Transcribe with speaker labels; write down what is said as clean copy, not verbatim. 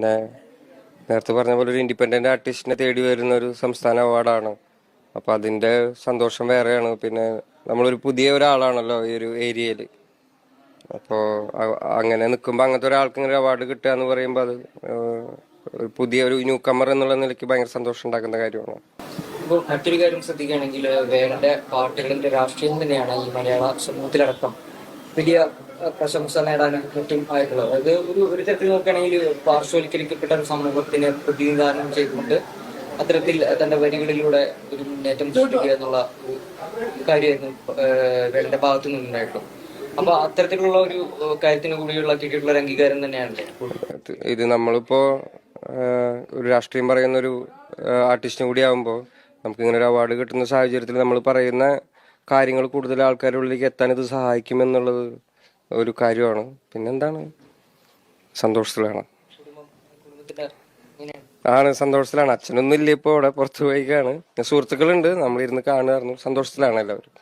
Speaker 1: പിന്നെ നേരത്തെ പറഞ്ഞ പോലെ ഒരു ഇൻഡിപെൻഡന്റ് ആർട്ടിസ്റ്റിനെ തേടി വരുന്ന ഒരു സംസ്ഥാന അവാർഡാണ്. അപ്പൊ അതിന്റെ സന്തോഷം വേറെയാണ്. പിന്നെ നമ്മളൊരു പുതിയ ഒരാളാണല്ലോ ഈ ഒരു ഏരിയയിൽ. അപ്പോൾ അങ്ങനെ നിൽക്കുമ്പോൾ അങ്ങനത്തെ ഒരാൾക്ക് ഇങ്ങനെ അവാർഡ് കിട്ടുക എന്ന് പറയുമ്പോൾ അത് ഒരു പുതിയ ഒരു ന്യൂ കമ്മർ എന്നുള്ള നിലയ്ക്ക് ഭയങ്കര സന്തോഷം ഉണ്ടാക്കുന്ന കാര്യമാണ്.
Speaker 2: ഇപ്പോൾ മറ്റൊരു കാര്യം ശ്രദ്ധിക്കുകയാണെങ്കിൽ വേറെ പാട്ടുകളിന്റെ രാഷ്ട്രീയം തന്നെയാണ് ഈ മലയാള സമൂഹത്തിലടക്കം വലിയ പ്രശംസ നേടാനും മറ്റും ആയിട്ടുള്ളത്. അത് ഒരു തരത്തിൽ നോക്കുകയാണെങ്കിൽ പാർശ്വവൽക്കരിക്കപ്പെട്ട ഒരു സമൂഹത്തിനെ പ്രതിനിധാനം ചെയ്തുകൊണ്ട് അത്തരത്തിൽ തന്റെ വരികളിലൂടെ ഒരു മുന്നേറ്റം സൃഷ്ടിക്കുക എന്നുള്ള ഒരു കാര്യമായിരുന്നു വേടന്റെ ഭാഗത്തു നിന്നുണ്ടായിട്ടുള്ളത്. അപ്പൊ അത്തരത്തിലുള്ള ഒരു കാര്യത്തിന് കൂടിയുള്ള കിട്ടിയിട്ടുള്ള ഒരു അംഗീകാരം തന്നെയാണ്
Speaker 1: ഇത് നമ്മളിപ്പോ ഒരു രാഷ്ട്രീയം പറയുന്ന ഒരു ആർട്ടിസ്റ്റും കൂടി ആകുമ്പോൾ നമുക്ക് ഇങ്ങനെ ഒരു അവാർഡ് കിട്ടുന്ന സാഹചര്യത്തിൽ നമ്മൾ പറയുന്ന കാര്യങ്ങൾ കൂടുതൽ ആൾക്കാരുടെ ഉള്ളിലേക്ക് എത്താൻ ഇത് സഹായിക്കുമെന്നുള്ളത് ഒരു കാര്യമാണ്. പിന്നെന്താണ്, സന്തോഷത്തിലാണ്. സന്തോഷത്തിലാണ്. അച്ഛനൊന്നും ഇല്ല, ഇപ്പോൾ അവിടെ പുറത്തു പോയിക്കാണ്. സുഹൃത്തുക്കളുണ്ട്, നമ്മളിരുന്ന് കാണുമായിരുന്നു. സന്തോഷത്തിലാണ് എല്ലാവരും.